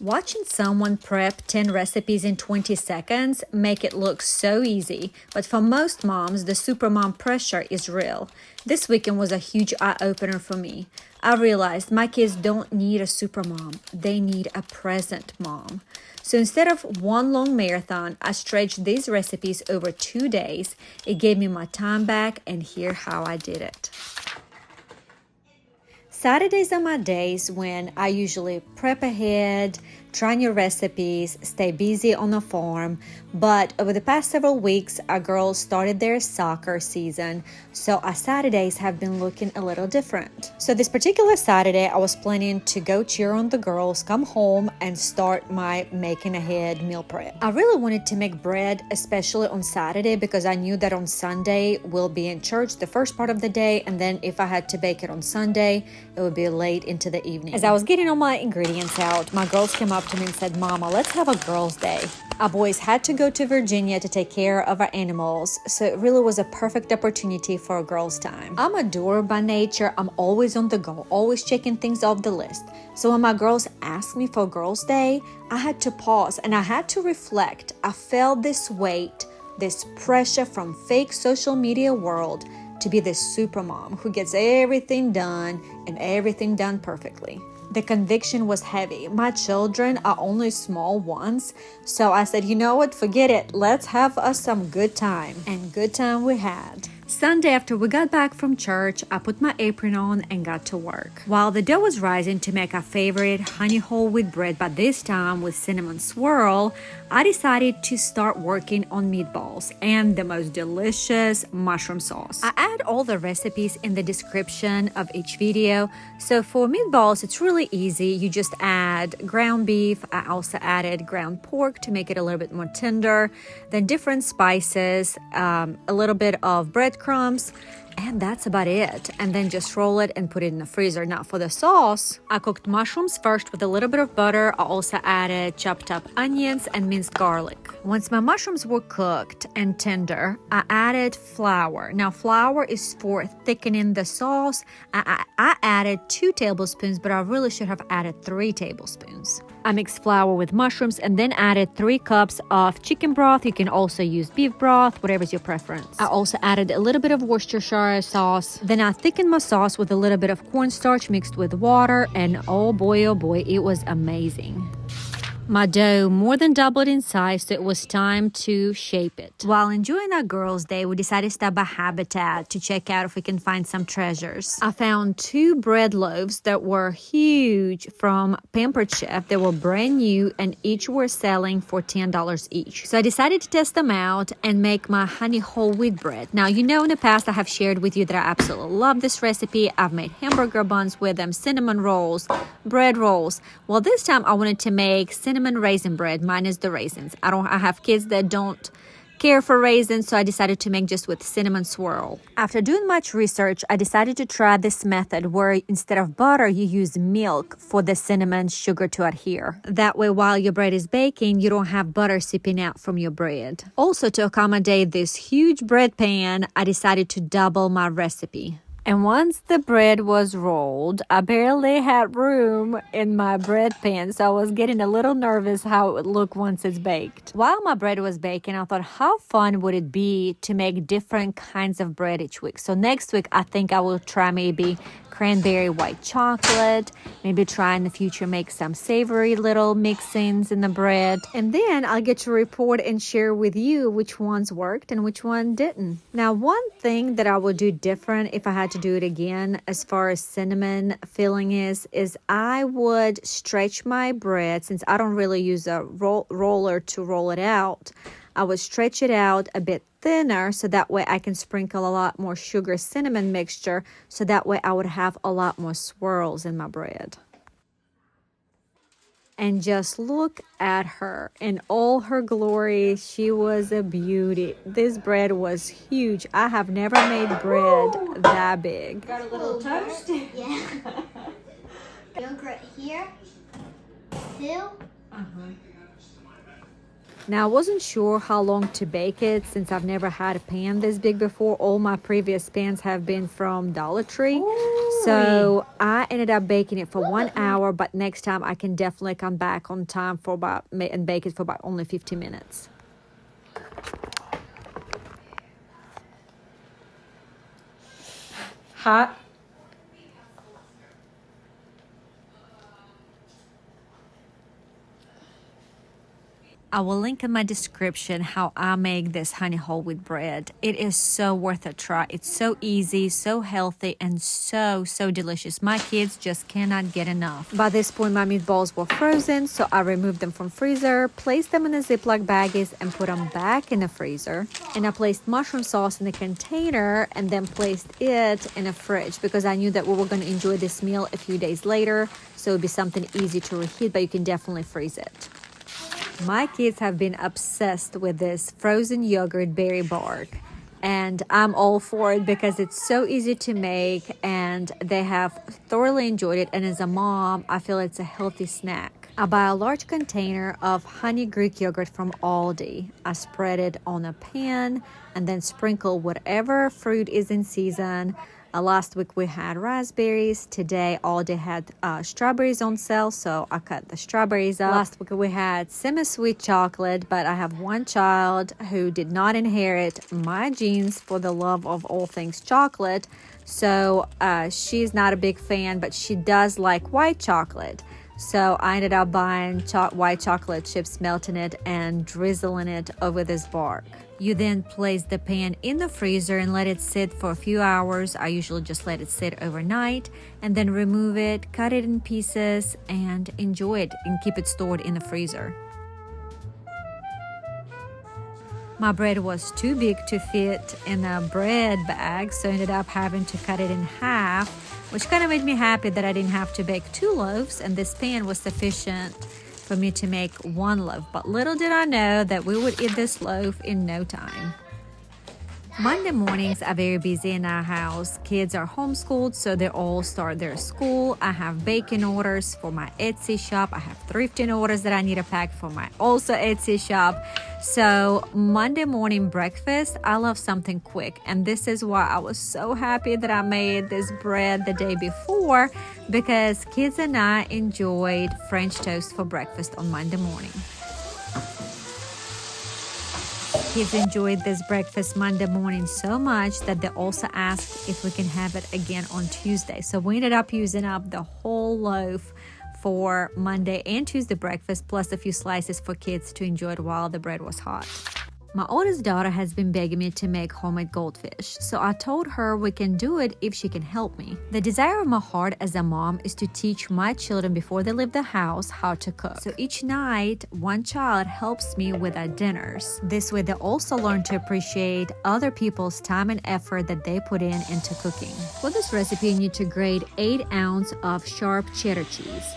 Watching someone prep 10 recipes in 20 seconds make it look so easy, but for most moms, the supermom pressure is real. This weekend was a huge eye-opener for me. I realized my kids don't need a supermom, they need a present mom. So instead of one long marathon, I stretched these recipes over 2 days. It gave me my time back, and here's how I did it. Saturdays are my days when I usually prep ahead, try new recipes, stay busy on the farm. But over the past several weeks, our girls started their soccer season, so our Saturdays have been looking a little different. So this particular Saturday, I was planning to go cheer on the girls, come home, and start my making ahead meal prep. I really wanted to make bread, especially on Saturday, because I knew that on Sunday we'll be in church the first part of the day, and then if I had to bake it on Sunday, it would be late into the evening. As I was getting all my ingredients out, my girls came up to me and said, "Mama, let's have a girls' day." Our boys had to go to Virginia to take care of our animals, so it really was a perfect opportunity for a girls' time. I'm a doer by nature. I'm always on the go, always checking things off the list. So when my girls asked me for girls' day, I had to pause and I had to reflect. I felt this weight, this pressure from fake social media world to be this supermom who gets everything done and everything done perfectly. The conviction was heavy. My children are only small ones, so I said, you know what, forget it. Let's have us some good time. And good time we had. Sunday after we got back from church, I put my apron on and got to work. While the dough was rising to make our favorite honey whole wheat bread, but this time with cinnamon swirl, I decided to start working on meatballs and the most delicious mushroom sauce. I add all the recipes in the description of each video. So for meatballs, it's really easy. You just add ground beef. I also added ground pork to make it a little bit more tender. Then different spices, a little bit of breadcrumbs, and that's about it. And then just roll it and put it in the freezer. Now for the sauce, I cooked mushrooms first with a little bit of butter. I also added chopped up onions and minced garlic. Once my mushrooms were cooked and tender, I added flour. Now flour is for thickening the sauce. I added 2 tablespoons, but I really should have added 3 tablespoons. I mixed flour with mushrooms and then added 3 cups of chicken broth. You can also use beef broth, whatever's your preference. I also added a little bit of Worcestershire sauce. Then I thickened my sauce with a little bit of cornstarch mixed with water, and oh boy, it was amazing. My dough more than doubled in size, so it was time to shape it. While enjoying our girls' day, we decided to stop by Habitat to check out if we can find some treasures. I found 2 bread loaves that were huge from Pampered Chef. They were brand new and each were selling for $10 each. So I decided to test them out and make my honey whole wheat bread. Now, you know in the past I have shared with you that I absolutely love this recipe. I've made hamburger buns with them, cinnamon rolls, bread rolls. Well, this time I wanted to make cinnamon raisin bread minus the raisins. I have kids that don't care for raisins, so I decided to make just with cinnamon swirl. After doing much research, I decided to try this method where instead of butter, you use milk for the cinnamon sugar to adhere. That way, while your bread is baking, you don't have butter seeping out from your bread. Also, to accommodate this huge bread pan, I decided to double my recipe. And once the bread was rolled, I barely had room in my bread pan, so I was getting a little nervous how it would look once it's baked. While my bread was baking, I thought, how fun would it be to make different kinds of bread each week? So next week, I think I will try maybe cranberry white chocolate, maybe try in the future make some savory little mixings in the bread, and then I'll get to report and share with you which ones worked and which one didn't. Now, one thing that I would do different if I had to do it again as far as cinnamon filling is I would stretch my bread. Since I don't really use a roller to roll it out, I would stretch it out a bit thinner so that way I can sprinkle a lot more sugar cinnamon mixture, so that way I would have a lot more swirls in my bread. And just look at her in all her glory. She was a beauty. This bread was huge. I have never made bread that big. Got a little toast? Yeah. Yogurt here. Too. Now, I wasn't sure how long to bake it since I've never had a pan this big before. All my previous pans have been from Dollar Tree. Ooh. So I ended up baking it for 1 hour, but next time I can definitely come back on time for about and bake it for about only 50 minutes. Hot. I will link in my description how I make this honey whole wheat bread. It is so worth a try. It's so easy, so healthy, and so delicious. My kids just cannot get enough. By this point, my meatballs were frozen, so I removed them from freezer, placed them in a Ziploc baggies, and put them back in the freezer. And I placed mushroom sauce in the container and then placed it in a fridge because I knew that we were going to enjoy this meal a few days later, so it would be something easy to reheat, but you can definitely freeze it. My kids have been obsessed with this frozen yogurt berry bark, and I'm all for it because it's so easy to make and they have thoroughly enjoyed it. And as a mom, I feel it's a healthy snack. I buy a large container of honey Greek yogurt from Aldi. I spread it on a pan and then sprinkle whatever fruit is in season. Last week we had raspberries. Today Aldi had strawberries on sale, so I cut the strawberries up. Last week we had semi-sweet chocolate, but I have one child who did not inherit my genes for the love of all things chocolate. So she's not a big fan, but she does like white chocolate. So I ended up buying white chocolate chips, melting it and drizzling it over this bark. You then place the pan in the freezer and let it sit for a few hours. I usually just let it sit overnight and then remove it, cut it in pieces, and enjoy it and keep it stored in the freezer. My bread was too big to fit in a bread bag, so I ended up having to cut it in half, which kind of made me happy that I didn't have to bake 2 loaves, and this pan was sufficient for me to make 1 loaf. But little did I know that we would eat this loaf in no time. Monday mornings are very busy in our house. Kids are homeschooled, so they all start their school. I have baking orders for my Etsy shop. I have thrifting orders that I need to pack for my also Etsy shop. So Monday morning breakfast, I love something quick. And this is why I was so happy that I made this bread the day before, because kids and I enjoyed French toast for breakfast on Monday morning. Kids enjoyed this breakfast Monday morning so much that they also asked if we can have it again on Tuesday. So we ended up using up the whole loaf for Monday and Tuesday breakfast, plus a few slices for kids to enjoy it while the bread was hot. My oldest daughter has been begging me to make homemade goldfish, so I told her we can do it if she can help me. The desire of my heart as a mom is to teach my children before they leave the house how to cook. So each night, one child helps me with our dinners. This way they also learn to appreciate other people's time and effort that they put into cooking. For this recipe, you need to grate 8 ounces of sharp cheddar cheese.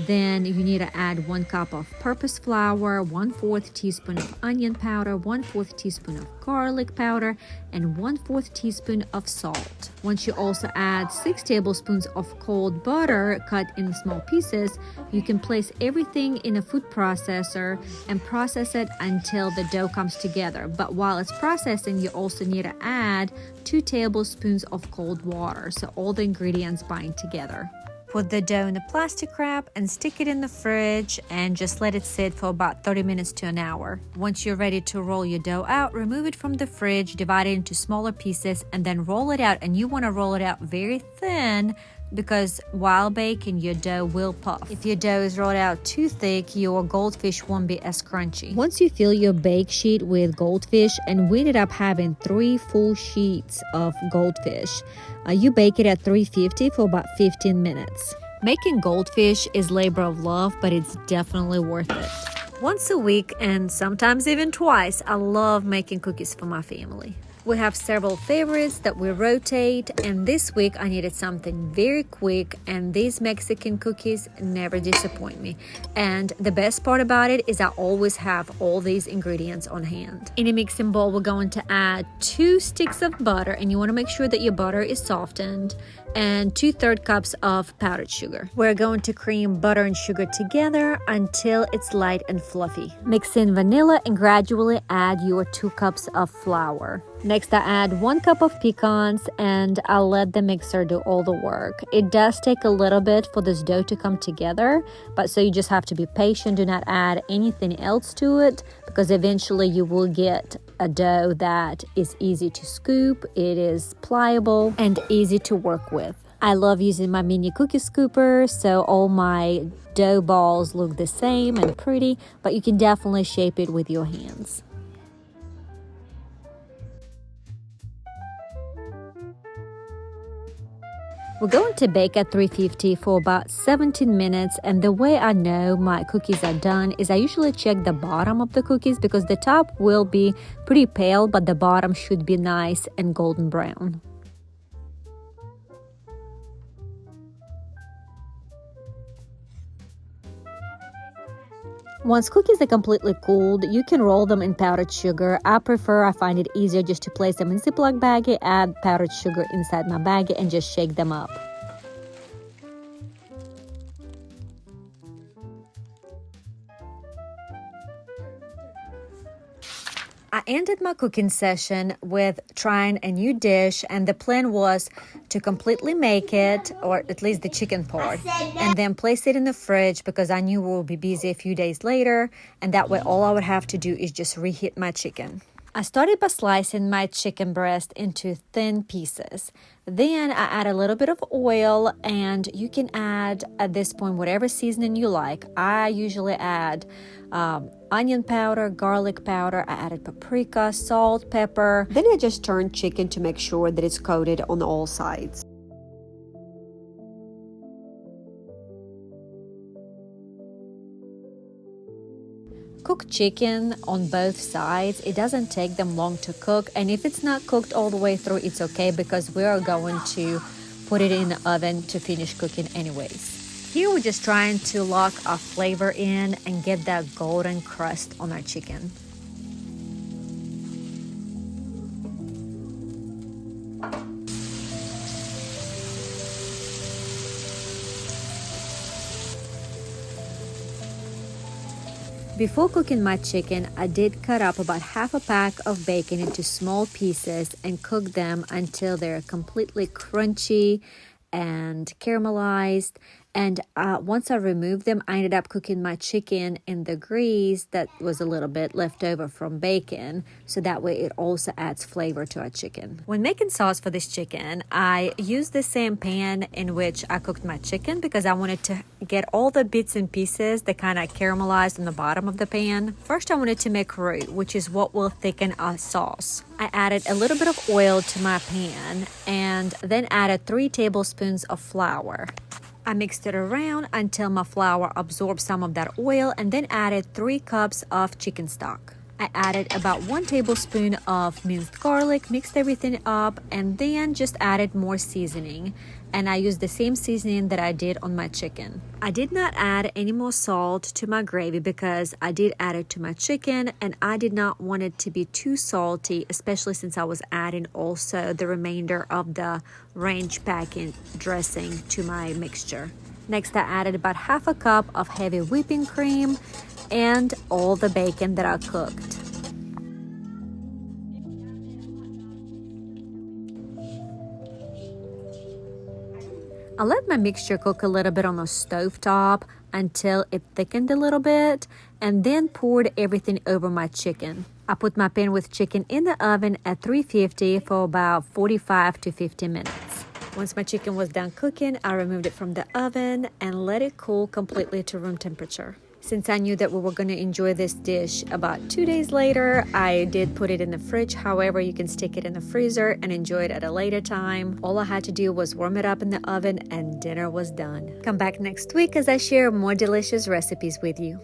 Then you need to add 1 cup of purpose flour, 1/4 teaspoon of onion powder, 1/4 teaspoon of garlic powder, and 1/4 teaspoon of salt. Once you also add 6 tablespoons of cold butter cut in small pieces, you can place everything in a food processor and process it until the dough comes together. But while it's processing, you also need to add 2 tablespoons of cold water so all the ingredients bind together. Put the dough in a plastic wrap and stick it in the fridge and just let it sit for about 30 minutes to an hour. Once you're ready to roll your dough out, remove it from the fridge, divide it into smaller pieces, and then roll it out. And you want to roll it out very thin because while baking, your dough will puff. If your dough is rolled out too thick, your goldfish won't be as crunchy. Once you fill your bake sheet with goldfish, and we ended up having 3 full sheets of goldfish, you bake it at 350 for about 15 minutes. Making goldfish is labor of love, but it's definitely worth it. Once a week, and sometimes even twice, I love making cookies for my family. We have several favorites that we rotate, and this week I needed something very quick, and these Mexican cookies never disappoint me. And the best part about it is I always have all these ingredients on hand. In a mixing bowl, we're going to add 2 sticks of butter, and you want to make sure that your butter is softened, and 2/3 cups of powdered sugar. We're going to cream butter and sugar together until it's light and fluffy. Mix in vanilla and gradually add your 2 cups of flour. Next, I add 1 cup of pecans and I'll let the mixer do all the work. It does take a little bit for this dough to come together, but so you just have to be patient. Do not add anything else to it because eventually you will get a dough that is easy to scoop, it is pliable and easy to work with. I love using my mini cookie scooper, so all my dough balls look the same and pretty, but you can definitely shape it with your hands. We're going to bake at 350 for about 17 minutes, and the way I know my cookies are done is I usually check the bottom of the cookies because the top will be pretty pale, but the bottom should be nice and golden brown. Once cookies are completely cooled, you can roll them in powdered sugar. I find it easier just to place them in Ziploc baggie, add powdered sugar inside my baggie, and just shake them up. I ended my cooking session with trying a new dish, and the plan was to completely make it, or at least the chicken part, and then place it in the fridge because I knew we would be busy a few days later, and that way all I would have to do is just reheat my chicken. I started by slicing my chicken breast into thin pieces. Then I add a little bit of oil, and you can add at this point whatever seasoning you like. I usually add onion powder, garlic powder. I added paprika, salt, pepper. Then I just turned chicken to make sure that it's coated on all sides. Cook chicken on both sides. It doesn't take them long to cook, and if it's not cooked all the way through, it's okay because we are going to put it in the oven to finish cooking anyways. Here we're just trying to lock our flavor in and get that golden crust on our chicken. Before cooking my chicken, I did cut up about half a pack of bacon into small pieces and cook them until they're completely crunchy and caramelized. And once I removed them, I ended up cooking my chicken in the grease that was a little bit left over from bacon. So that way it also adds flavor to our chicken. When making sauce for this chicken, I used the same pan in which I cooked my chicken because I wanted to get all the bits and pieces that kind of caramelized on the bottom of the pan. First, I wanted to make roux, which is what will thicken our sauce. I added a little bit of oil to my pan and then added 3 tablespoons of flour. I mixed it around until my flour absorbed some of that oil and then added 3 cups of chicken stock. I added about 1 tablespoon of minced garlic, mixed everything up, and then just added more seasoning. And I used the same seasoning that I did on my chicken. I did not add any more salt to my gravy because I did add it to my chicken and I did not want it to be too salty, especially since I was adding also the remainder of the ranch packing dressing to my mixture. Next, I added about half a cup of heavy whipping cream and all the bacon that I cooked. I let my mixture cook a little bit on the stovetop until it thickened a little bit and then poured everything over my chicken. I put my pan with chicken in the oven at 350 for about 45 to 50 minutes. Once my chicken was done cooking, I removed it from the oven and let it cool completely to room temperature. Since I knew that we were going to enjoy this dish about 2 days later, I did put it in the fridge. However, you can stick it in the freezer and enjoy it at a later time. All I had to do was warm it up in the oven and dinner was done. Come back next week as I share more delicious recipes with you.